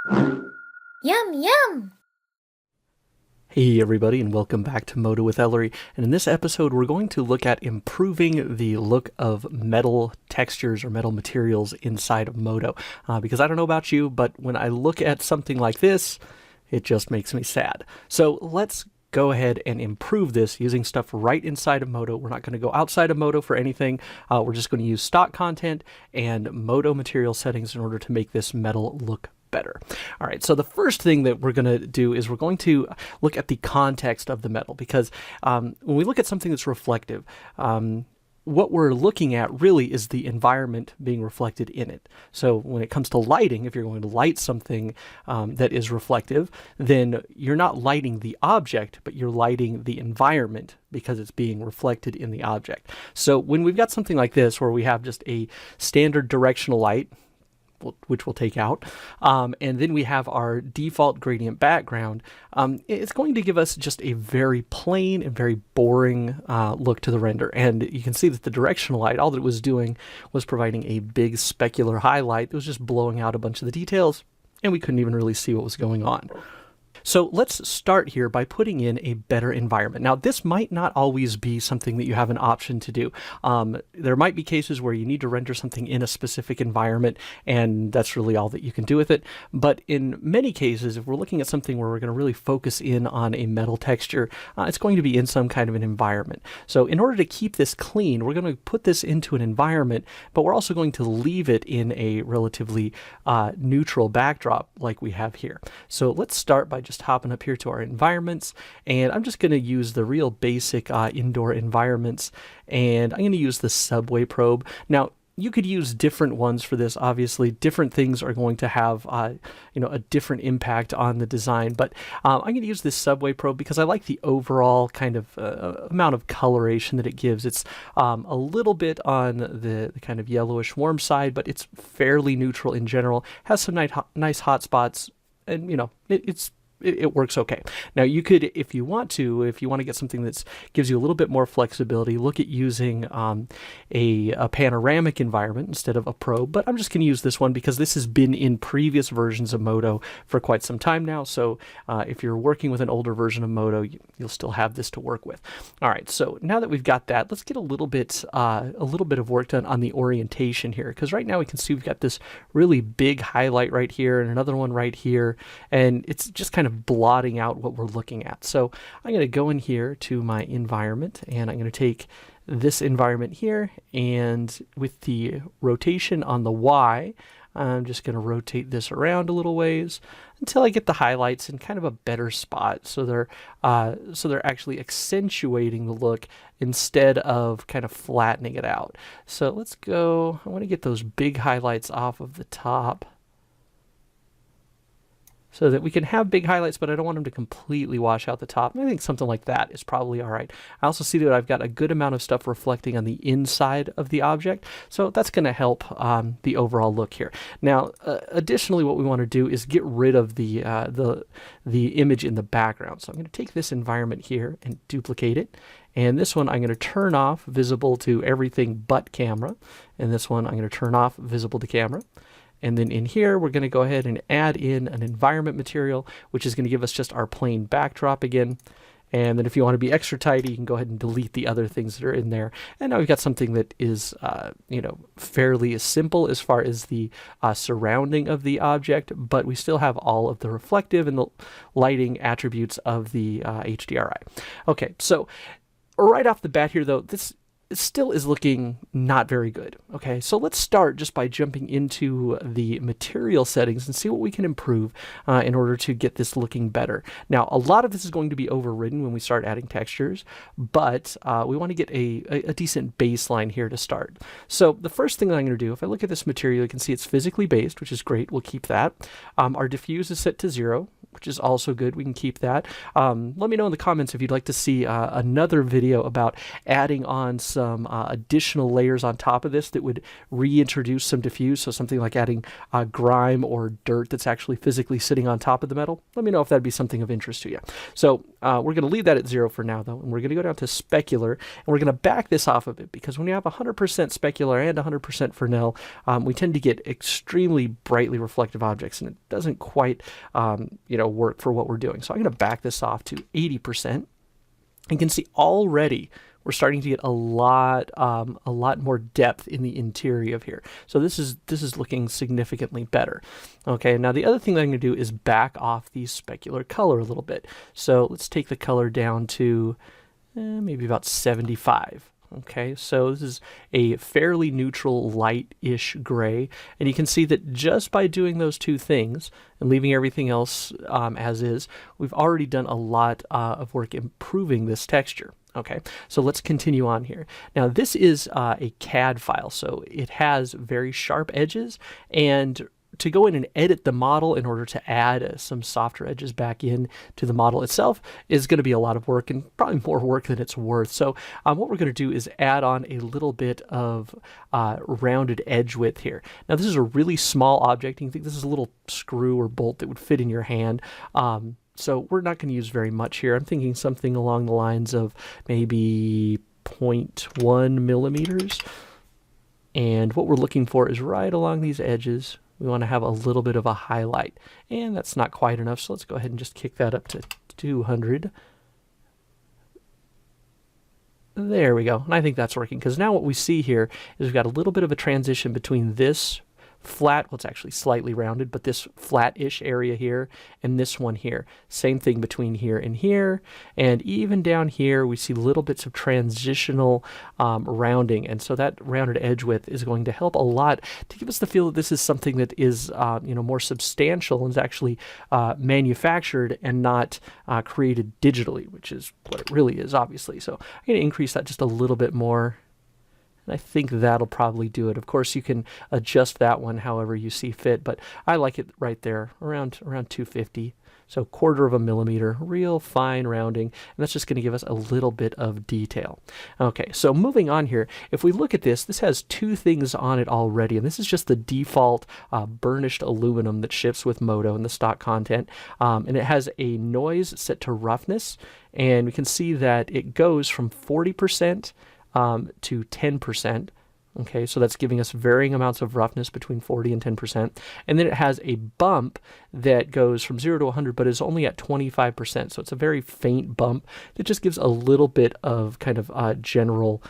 Yum, yum! Hey everybody, and welcome back to Moto with Ellery. And in this episode, we're going to look at improving the look of metal textures or metal materials inside of Moto. Because I don't know about you, but when I look at something like this, it just makes me sad. So let's go ahead and improve this using stuff right inside of Moto. We're not going to go outside of Moto for anything. We're just going to use stock content and Moto material settings in order to make this metal look better. All right, so the first thing that we're going to do is we're going to look at the context of the metal, because when we look at something that's reflective, what we're looking at really is the environment being reflected in it. So when it comes to lighting, if you're going to light something that is reflective, then you're not lighting the object, but you're lighting the environment because it's being reflected in the object. So when we've got something like this where we have just a standard directional light, which we'll take out, and then we have our default gradient background, it's going to give us just a very plain and very boring look to the render. And you can see that the directional light, all that it was doing was providing a big specular highlight that was just blowing out a bunch of the details, and we couldn't even really see what was going on. So let's start here by putting in a better environment. Now, this might not always be something that you have an option to do. There might be cases where you need to render something in a specific environment, and that's really all that you can do with it. But in many cases, if we're looking at something where we're going to really focus in on a metal texture, it's going to be in some kind of an environment. So in order to keep this clean, we're going to put this into an environment, but we're also going to leave it in a relatively neutral backdrop like we have here. So let's start by just hopping up here to our environments, and I'm just going to use the real basic indoor environments, and I'm going to use the subway probe. Now, you could use different ones for this. Obviously, different things are going to have a different impact on the design, but I'm going to use this subway probe because I like the overall kind of amount of coloration that it gives. It's a little bit on the kind of yellowish warm side, but it's fairly neutral in general. Has some nice hot spots, and it works okay. Now, you could, if you want to get something that gives you a little bit more flexibility, look at using a panoramic environment instead of a probe. But I'm just going to use this one because this has been in previous versions of Moto for quite some time now. So if you're working with an older version of Moto, you'll still have this to work with. All right. So now that we've got that, let's get a little bit of work done on the orientation here, because right now we can see we've got this really big highlight right here and another one right here, and it's just kind of blotting out what we're looking at. So I'm going to go in here to my environment, and I'm going to take this environment here, and with the rotation on the Y, I'm just going to rotate this around a little ways until I get the highlights in kind of a better spot. So they're actually accentuating the look instead of kind of flattening it out. So let's go. I want to get those big highlights off of the top, so that we can have big highlights, but I don't want them to completely wash out the top. And I think something like that is probably all right. I also see that I've got a good amount of stuff reflecting on the inside of the object, so that's going to help the overall look here. Now, additionally, what we want to do is get rid of the image in the background. So I'm going to take this environment here and duplicate it. And this one I'm going to turn off visible to everything but camera. And this one I'm going to turn off visible to camera. And then in here, we're going to go ahead and add in an environment material, which is going to give us just our plain backdrop again. And then if you want to be extra tidy, you can go ahead and delete the other things that are in there. And now we've got something that is, fairly simple as far as the surrounding of the object, but we still have all of the reflective and the lighting attributes of the HDRI. Okay, so right off the bat here, though, this still is looking not very good. Okay, so let's start just by jumping into the material settings and see what we can improve in order to get this looking better. Now, a lot of this is going to be overridden when we start adding textures, but we want to get a decent baseline here to start. So the first thing that I'm going to do, if I look at this material, you can see it's physically based, which is great. We'll keep that. Our diffuse is set to 0. which is also good. We can keep that. Let me know in the comments if you'd like to see another video about adding on some additional layers on top of this that would reintroduce some diffuse, so something like adding grime or dirt that's actually physically sitting on top of the metal. Let me know if that'd be something of interest to you. So we're going to leave that at 0 for now, though, and we're going to go down to specular, and we're going to back this off of it, because when you have 100% specular and 100% Fresnel, we tend to get extremely brightly reflective objects, and it doesn't quite work for what we're doing. So I'm going to back this off to 80%. You can see already we're starting to get a lot more depth in the interior of here. So this is looking significantly better. Okay, now the other thing that I'm going to do is back off the specular color a little bit. So let's take the color down to maybe about 75. Okay, so this is a fairly neutral, light-ish gray, and you can see that just by doing those two things and leaving everything else as is, we've already done a lot of work improving this texture. Okay, so let's continue on here. Now this is a CAD file, so it has very sharp edges, and to go in and edit the model in order to add some softer edges back in to the model itself is going to be a lot of work, and probably more work than it's worth. So what we're going to do is add on a little bit of rounded edge width here. Now this is a really small object. You can think this is a little screw or bolt that would fit in your hand. So we're not going to use very much here. I'm thinking something along the lines of maybe 0.1 millimeters. And what we're looking for is right along these edges. We want to have a little bit of a highlight, and that's not quite enough, so let's go ahead and just kick that up to 200. There we go, and I think that's working, because now what we see here is we've got a little bit of a transition between this flat, well, it's actually slightly rounded, but this flat-ish area here and this one here. Same thing between here, and even down here we see little bits of transitional rounding, and so that rounded edge width is going to help a lot to give us the feel that this is something that is more substantial and is actually manufactured and not created digitally, which is what it really is, obviously. So I'm going to increase that just a little bit more. And I think that'll probably do it. Of course, you can adjust that one however you see fit, but I like it right there, around 250. So 1/4 millimeter, real fine rounding, and that's just going to give us a little bit of detail. Okay, so moving on here, if we look at this, this has two things on it already, and this is just the default burnished aluminum that ships with Modo in the stock content, and it has a noise set to roughness, and we can see that it goes from 40% to 10%. Okay, so that's giving us varying amounts of roughness between 40 and 10%. And then it has a bump that goes from 0 to 100, but is only at 25%. So it's a very faint bump that just gives a little bit of kind of general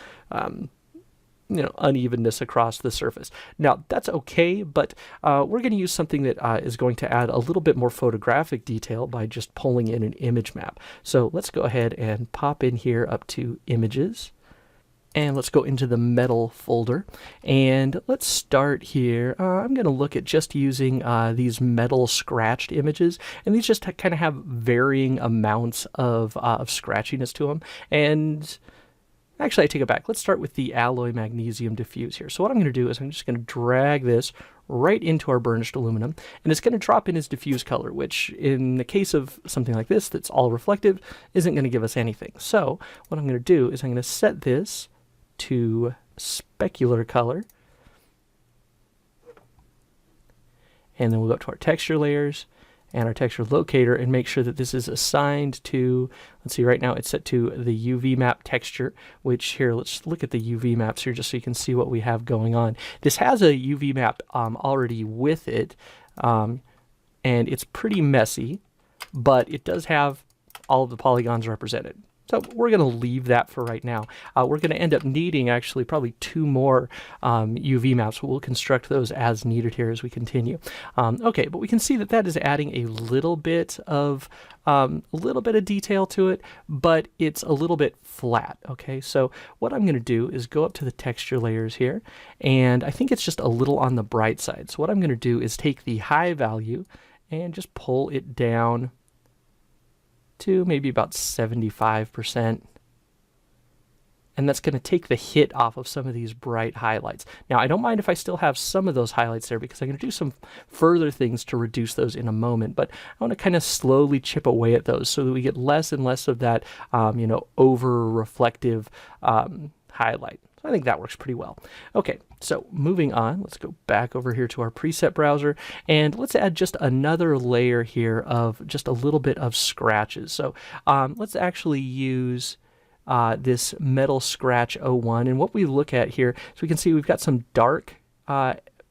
unevenness across the surface. Now, that's okay, but we're going to use something that is going to add a little bit more photographic detail by just pulling in an image map. So let's go ahead and pop in here up to Images. And let's go into the metal folder, and let's start here. I'm going to look at just using these metal scratched images, and these just kind of have varying amounts of scratchiness to them. And actually, I take it back. Let's start with the alloy magnesium diffuse here. So what I'm going to do is I'm just going to drag this right into our burnished aluminum, and it's going to drop in as diffuse color, which in the case of something like this that's all reflective isn't going to give us anything. So what I'm going to do is I'm going to set this to specular color, and then we'll go up to our texture layers and our texture locator and make sure that this is assigned to, let's see, right now it's set to the UV map texture, which here, let's look at the UV maps here just so you can see what we have going on. This has a UV map already with it, and it's pretty messy, but it does have all of the polygons represented. So we're going to leave that for right now. We're going to end up needing actually probably 2 more UV maps. We'll construct those as needed here as we continue. Okay, but we can see that that is adding a little bit of detail to it, but it's a little bit flat. Okay, so what I'm going to do is go up to the texture layers here, and I think it's just a little on the bright side. So what I'm going to do is take the high value and just pull it down to maybe about 75%. and that's going to take the hit off of some of these bright highlights. Now, I don't mind if I still have some of those highlights there because I'm going to do some further things to reduce those in a moment, but I want to kind of slowly chip away at those so that we get less and less of that, over reflective highlight. So I think that works pretty well. Okay, so moving on, let's go back over here to our preset browser, and let's add just another layer here of just a little bit of scratches. So let's actually use this metal scratch 01, and what we look at here, so we can see we've got some dark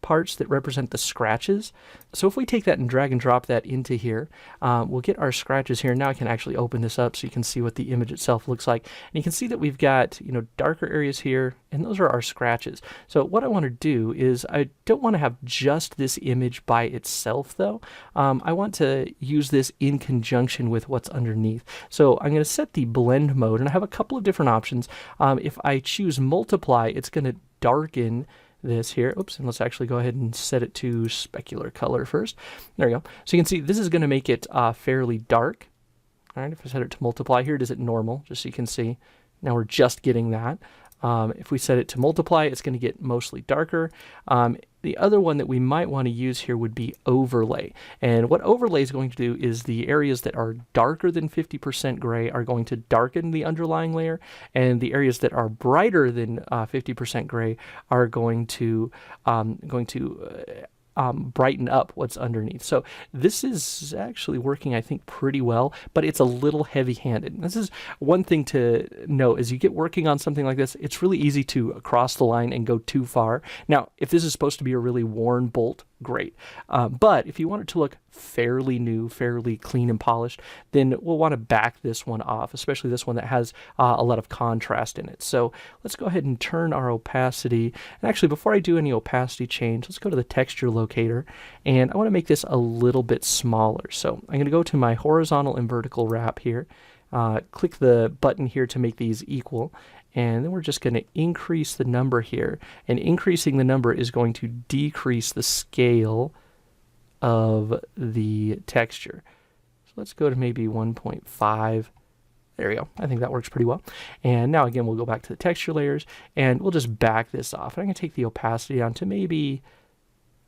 parts that represent the scratches. So if we take that and drag and drop that into here, we'll get our scratches here. Now I can actually open this up so you can see what the image itself looks like. And you can see that we've got, darker areas here, and those are our scratches. So what I want to do is, I don't want to have just this image by itself though. I want to use this in conjunction with what's underneath. So I'm going to set the blend mode, and I have a couple of different options. If I choose multiply, it's going to darken this here. Oops, and let's actually go ahead and set it to specular color first. There we go. So you can see this is going to make it fairly dark. All right, if I set it to multiply here, it is at normal, just so you can see. Now we're just getting that. If we set it to multiply, it's going to get mostly darker. The other one that we might want to use here would be overlay. And what overlay is going to do is the areas that are darker than 50% gray are going to darken the underlying layer, and the areas that are brighter than 50% gray are going to brighten up what's underneath. So this is actually working, I think, pretty well, but it's a little heavy-handed. This is one thing to note: as you get working on something like this, it's really easy to cross the line and go too far. Now, if this is supposed to be a really worn bolt, great. But if you want it to look fairly new, fairly clean and polished, then we'll want to back this one off, especially this one that has a lot of contrast in it. So let's go ahead and turn our opacity. And actually, before I do any opacity change, let's go to the texture locator, and I want to make this a little bit smaller. So I'm going to go to my horizontal and vertical wrap here, click the button here to make these equal, and then we're just going to increase the number here, and increasing the number is going to decrease the scale of the texture. So let's go to maybe 1.5. There we go. I think that works pretty well. And now again, we'll go back to the texture layers, and we'll just back this off. And I'm going to take the opacity down to maybe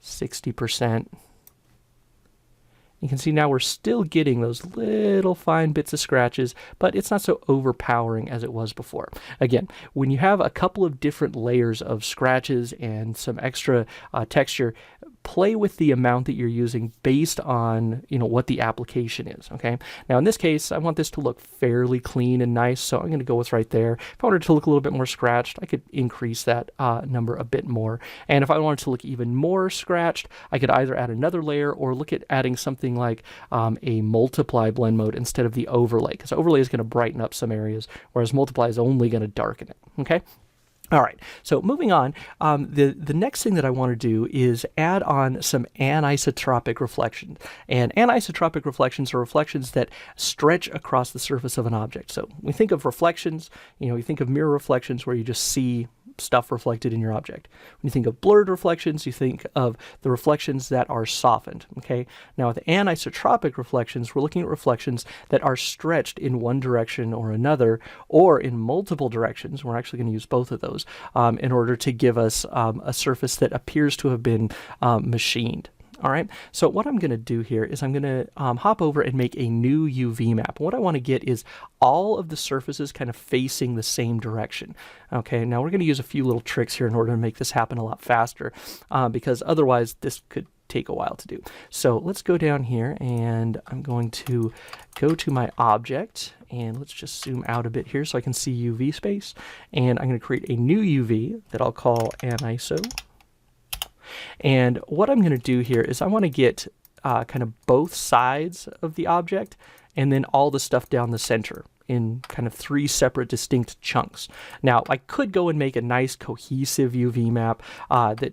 60%. You can see now we're still getting those little fine bits of scratches, but it's not so overpowering as it was before. Again, when you have a couple of different layers of scratches and some extra texture, play with the amount that you're using based on what the application is. Okay. Now in this case, I want this to look fairly clean and nice, so I'm going to go with right there. If I wanted it to look a little bit more scratched, I could increase that number a bit more. And if I wanted to look even more scratched, I could either add another layer or look at adding something like a multiply blend mode instead of the overlay, because overlay is going to brighten up some areas, whereas multiply is only going to darken it. Okay. All right, so moving on, the next thing that I want to do is add on some anisotropic reflections. And anisotropic reflections are reflections that stretch across the surface of an object. So we think of reflections, you think of mirror reflections where you just see stuff reflected in your object. When you think of blurred reflections, you think of the reflections that are softened. Okay. Now with anisotropic reflections, we're looking at reflections that are stretched in one direction or another, or in multiple directions. We're actually going to use both of those in order to give us a surface that appears to have been machined. All right, so what I'm going to do here is I'm going to hop over and make a new UV map. What I want to get is all of the surfaces kind of facing the same direction. Okay, now we're going to use a few little tricks here in order to make this happen a lot faster, because otherwise this could take a while to do. So let's go down here, and I'm going to go to my object, and let's just zoom out a bit here so I can see UV space. And I'm going to create a new UV that I'll call Aniso. And what I'm going to do here is I want to get kind of both sides of the object and then all the stuff down the center in kind of 3 separate distinct chunks. Now, I could go and make a nice cohesive UV map that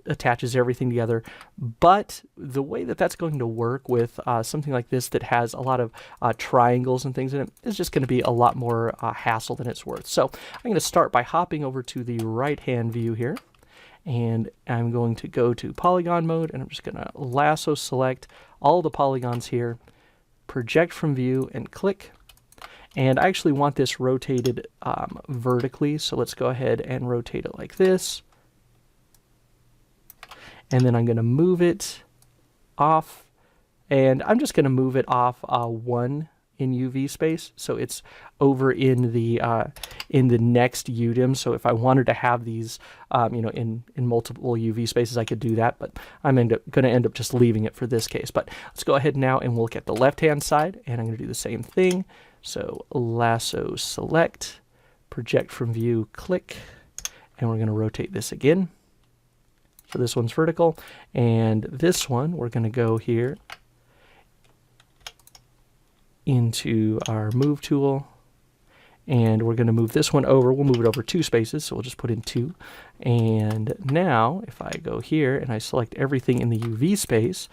attaches everything together, but the way that that's going to work with something like this that has a lot of triangles and things in it is just going to be a lot more hassle than it's worth. So I'm going to start by hopping over to the right-hand view here, and I'm going to go to polygon mode, and I'm just going to lasso select all the polygons here, project from view, and click. And I actually want this rotated vertically, so let's go ahead and rotate it like this. And then I'm going to move it off, and I'm just going to move it off 1 in UV space, so it's over in the next UDIM. So if I wanted to have these, in multiple UV spaces, I could do that, but I'm going to end up just leaving it for this case. But let's go ahead now and we'll look at the left-hand side, and I'm going to do the same thing. So lasso select, project from view, click, and we're going to rotate this again. So this one's vertical, and this one we're going to go here into our move tool, and we're going to move this one over. We'll move it over 2 spaces, so we'll just put in 2. And now if I go here and I select everything in the UV space,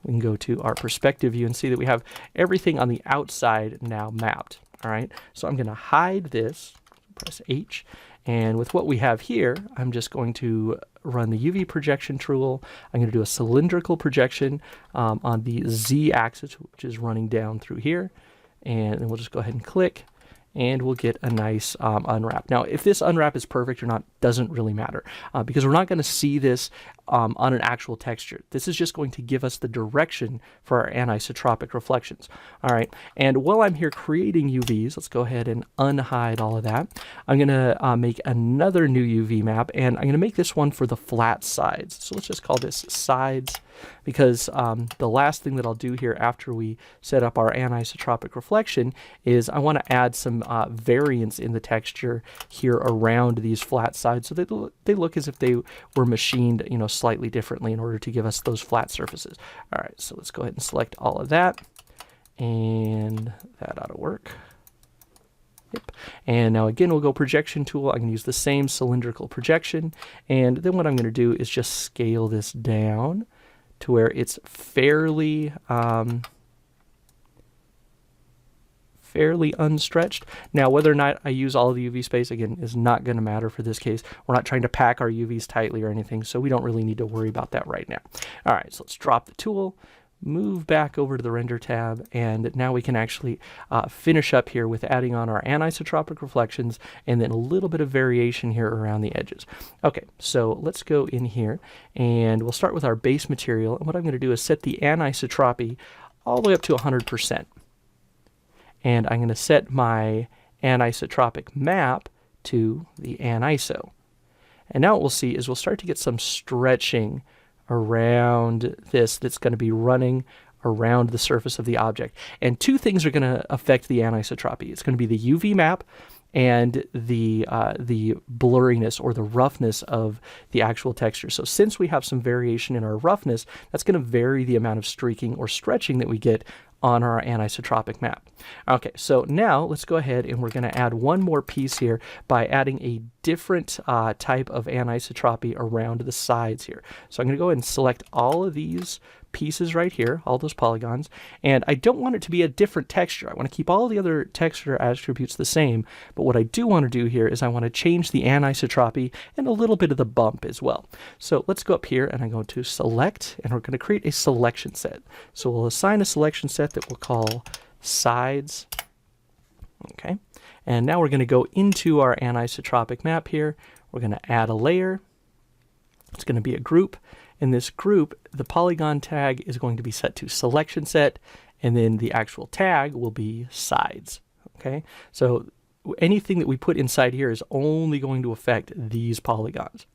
we can go to our perspective view and see that we have everything on the outside now mapped. All right, so I'm going to hide this, press H, and with what we have here, I'm just going to run the UV projection tool. I'm going to do a cylindrical projection on the Z axis, which is running down through here. And then we'll just go ahead and click, and we'll get a nice unwrap. Now, if this unwrap is perfect or not doesn't really matter, because we're not going to see this on an actual texture. This is just going to give us the direction for our anisotropic reflections. All right, and while I'm here creating UVs, let's go ahead and unhide all of that. I'm going to make another new UV map, and I'm going to make this one for the flat sides. So let's just call this sides, because the last thing that I'll do here after we set up our anisotropic reflection is I want to add some variance in the texture here around these flat sides, so that they look as if they were machined, slightly differently in order to give us those flat surfaces. All right, so let's go ahead and select all of that, and that ought to work. Yep. And now again, we'll go projection tool. I'm going to use the same cylindrical projection, and then what I'm going to do is just scale this down to where it's fairly unstretched. Now, whether or not I use all of the UV space, again, is not going to matter for this case. We're not trying to pack our UVs tightly or anything, so we don't really need to worry about that right now. All right, so let's drop the tool, move back over to the render tab, and now we can actually finish up here with adding on our anisotropic reflections and then a little bit of variation here around the edges. Okay, so let's go in here, and we'll start with our base material, and what I'm going to do is set the anisotropy all the way up to 100%. And I'm going to set my anisotropic map to the aniso. And now what we'll see is we'll start to get some stretching around this that's going to be running around the surface of the object. And 2 things are going to affect the anisotropy. It's going to be the UV map and the blurriness or the roughness of the actual texture. So since we have some variation in our roughness, that's going to vary the amount of streaking or stretching that we get on our anisotropic map. Okay, so now let's go ahead and we're going to add one more piece here by adding a different type of anisotropy around the sides here. So I'm going to go ahead and select all of these pieces right here, all those polygons, and I don't want it to be a different texture. I want to keep all the other texture attributes the same, but what I do want to do here is I want to change the anisotropy and a little bit of the bump as well. So let's go up here and I'm going to select, and we're going to create a selection set. So we'll assign a selection set that we'll call sides. Okay, and now we're going to go into our anisotropic map here. We're going to add a layer. It's going to be a group. In this group, the polygon tag is going to be set to selection set, and then the actual tag will be sides. Okay, so anything that we put inside here is only going to affect these polygons.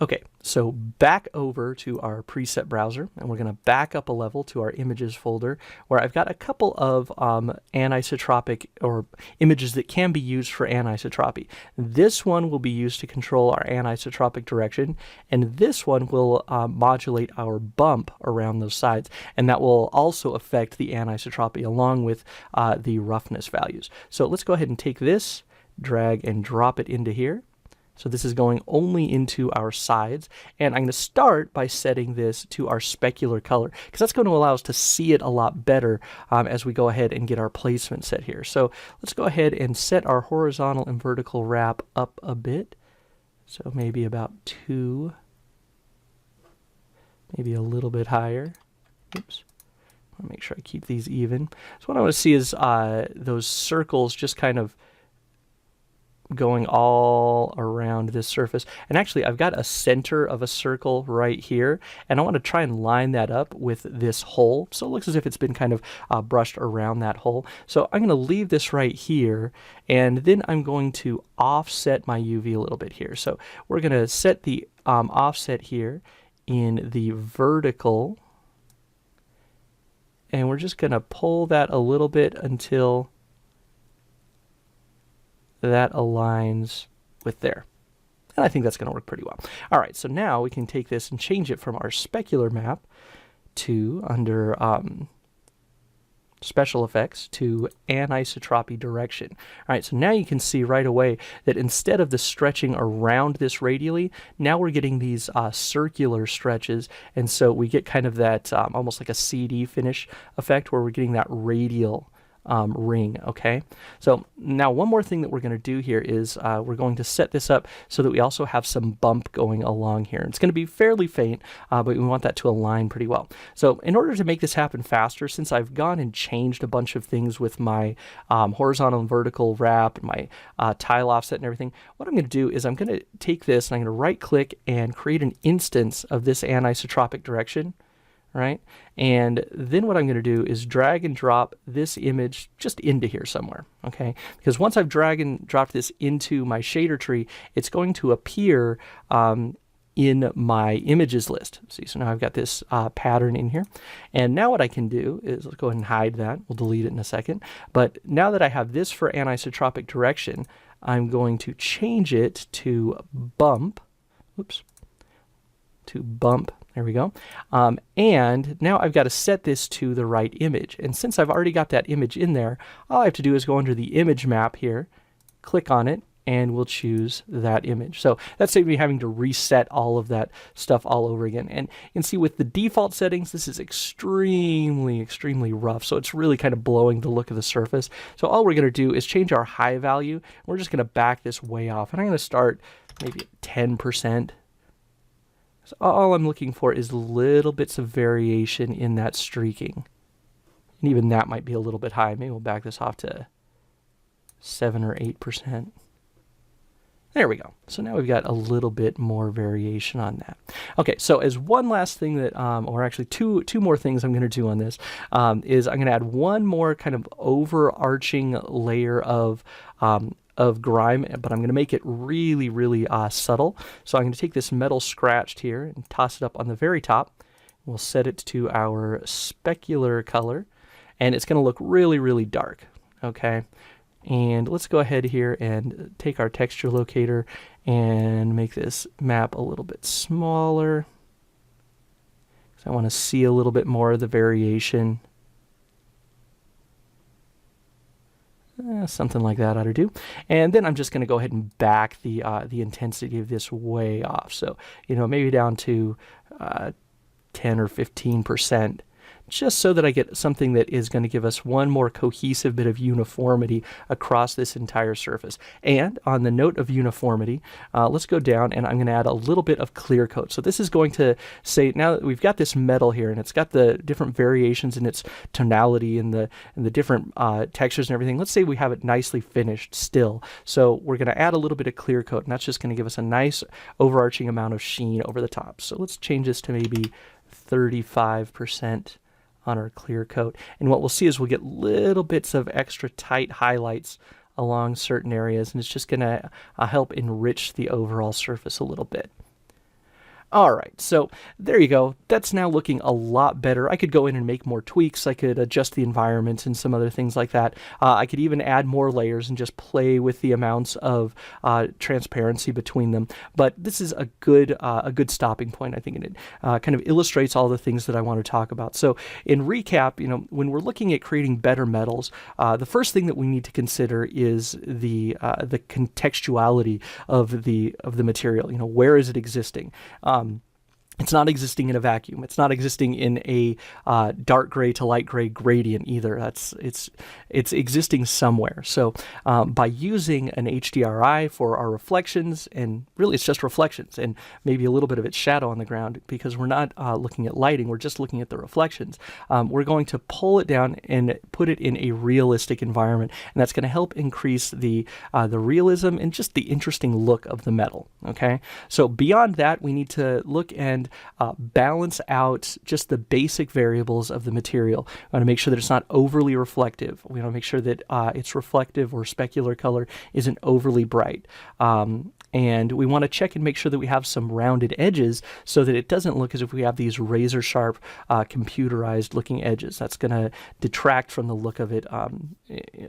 Okay, so back over to our preset browser, and we're going to back up a level to our images folder, where I've got a couple of anisotropic or images that can be used for anisotropy. This one will be used to control our anisotropic direction, and this one will modulate our bump around those sides, and that will also affect the anisotropy along with the roughness values. So let's go ahead and take this, drag and drop it into here. So this is going only into our sides, and I'm going to start by setting this to our specular color, because that's going to allow us to see it a lot better as we go ahead and get our placement set here. So let's go ahead and set our horizontal and vertical wrap up a bit. So maybe about 2, maybe a little bit higher. Oops. make sure I keep these even. So what I want to see is those circles just kind of going all around this surface. And actually, I've got a center of a circle right here, and I want to try and line that up with this hole. So it looks as if it's been kind of brushed around that hole. So I'm going to leave this right here, and then I'm going to offset my UV a little bit here. So we're going to set the offset here in the vertical, and we're just going to pull that a little bit until that aligns with there. And I think that's going to work pretty well. All right, so now we can take this and change it from our specular map to, under special effects, to anisotropy direction. All right, so now you can see right away that instead of the stretching around this radially, now we're getting these circular stretches, and so we get kind of that almost like a CD finish effect where we're getting that radial ring. Okay, so now one more thing that we're going to do here is we're going to set this up so that we also have some bump going along here. It's going to be fairly faint, but we want that to align pretty well. So in order to make this happen faster, since I've gone and changed a bunch of things with my horizontal and vertical wrap and my tile offset and everything, what I'm going to do is I'm going to take this and I'm going to right click and create an instance of this anisotropic direction. Right? And then what I'm going to do is drag and drop this image just into here somewhere, okay? Because once I've drag and dropped this into my shader tree, it's going to appear in my images list. See, so now I've got this pattern in here. And now what I can do is, let's go ahead and hide that. We'll delete it in a second. But now that I have this for anisotropic direction, I'm going to change it to bump. Oops. To bump. There we go. And now I've got to set this to the right image. And since I've already got that image in there, all I have to do is go under the image map here, click on it, and we'll choose that image. So that saved me having to reset all of that stuff all over again. And you can see with the default settings, this is extremely, extremely rough. So it's really kind of blowing the look of the surface. So all we're going to do is change our high value. We're just going to back this way off. And I'm going to start maybe at 10%. So all I'm looking for is little bits of variation in that streaking. And even that might be a little bit high. Maybe we'll back this off to 7 or 8%. There we go. So now we've got a little bit more variation on that. Okay, so as one last thing that, or actually two more things I'm going to do on this, is I'm going to add one more kind of overarching layer of grime, but I'm going to make it really, really subtle. So I'm going to take this metal scratched here and toss it up on the very top. We'll set it to our specular color, and it's going to look really, really dark. Okay, and let's go ahead here and take our texture locator and make this map a little bit smaller. So I want to see a little bit more of the variation. Something like that ought to do. And then I'm just going to go ahead and back the intensity of this way off. So, you know, maybe down to 10 or 15%. Just so that I get something that is going to give us one more cohesive bit of uniformity across this entire surface. And on the note of uniformity, let's go down and I'm going to add a little bit of clear coat. So this is going to say, now that we've got this metal here and it's got the different variations in its tonality and the different textures and everything, let's say we have it nicely finished still. So we're going to add a little bit of clear coat, and that's just going to give us a nice overarching amount of sheen over the top. So let's change this to maybe 35% on our clear coat. And what we'll see is we'll get little bits of extra tight highlights along certain areas, and it's just going to help enrich the overall surface a little bit. All right, so there you go. That's now looking a lot better. I could go in and make more tweaks. I could adjust the environment and some other things like that. I could even add more layers and just play with the amounts of transparency between them. But this is a good stopping point, I think, and it kind of illustrates all the things that I want to talk about. So in recap, you know, when we're looking at creating better metals, the first thing that we need to consider is the contextuality of the material. You know, where is it existing? It's not existing in a vacuum. It's not existing in a dark gray to light gray gradient either. It's existing somewhere. So by using an HDRI for our reflections, and really it's just reflections and maybe a little bit of its shadow on the ground, because we're not looking at lighting, we're just looking at the reflections. We're going to pull it down and put it in a realistic environment, and that's going to help increase the realism and just the interesting look of the metal. Okay, so beyond that, we need to look and balance out just the basic variables of the material. We want to make sure that it's not overly reflective. We want to make sure that its reflective or specular color isn't overly bright. And we want to check and make sure that we have some rounded edges so that it doesn't look as if we have these razor sharp computerized looking edges. That's going to detract from the look of it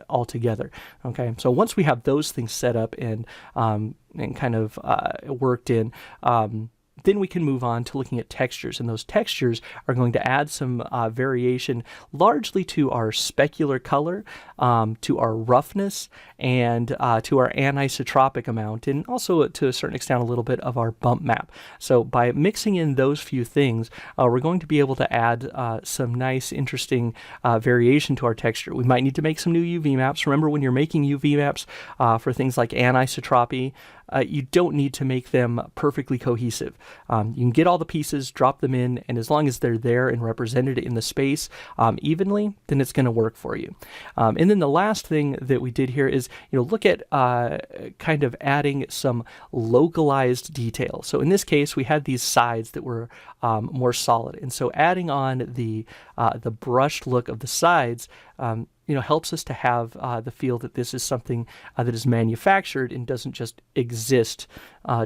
altogether. Okay, so once we have those things set up and kind of worked in, then we can move on to looking at textures, and those textures are going to add some variation largely to our specular color, to our roughness, and to our anisotropic amount, and also to a certain extent a little bit of our bump map. So by mixing in those few things, we're going to be able to add some nice, interesting variation to our texture. We might need to make some new UV maps. Remember, when you're making UV maps for things like anisotropy, you don't need to make them perfectly cohesive. You can get all the pieces, drop them in, and as long as they're there and represented in the space evenly, then it's going to work for you. And then the last thing that we did here is, look at kind of adding some localized detail. So in this case, we had these sides that were more solid, and so adding on the brushed look of the sides helps us to have the feel that this is something that is manufactured and doesn't just exist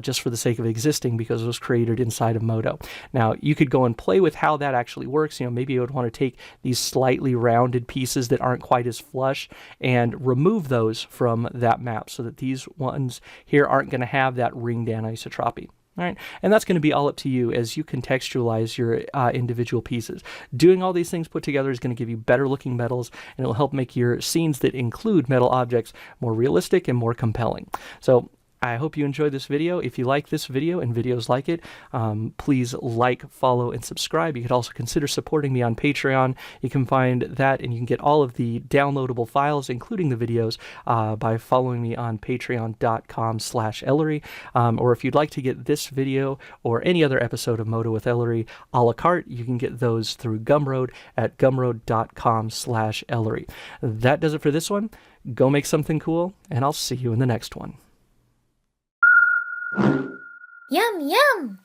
just for the sake of existing because it was created inside of Modo. Now, you could go and play with how that actually works. Maybe you would want to take these slightly rounded pieces that aren't quite as flush and remove those from that map so that these ones here aren't going to have that ringed anisotropy. All right, and that's going to be all up to you as you contextualize your individual pieces. Doing all these things put together is going to give you better looking metals, and it will help make your scenes that include metal objects more realistic and more compelling. So I hope you enjoyed this video. If you like this video and videos like it, please like, follow, and subscribe. You could also consider supporting me on Patreon. You can find that, and you can get all of the downloadable files, including the videos, by following me on patreon.com/Ellery. Or if you'd like to get this video or any other episode of Modo with Ellery a la carte, you can get those through Gumroad at gumroad.com/Ellery. That does it for this one. Go make something cool, and I'll see you in the next one. Yum, yum!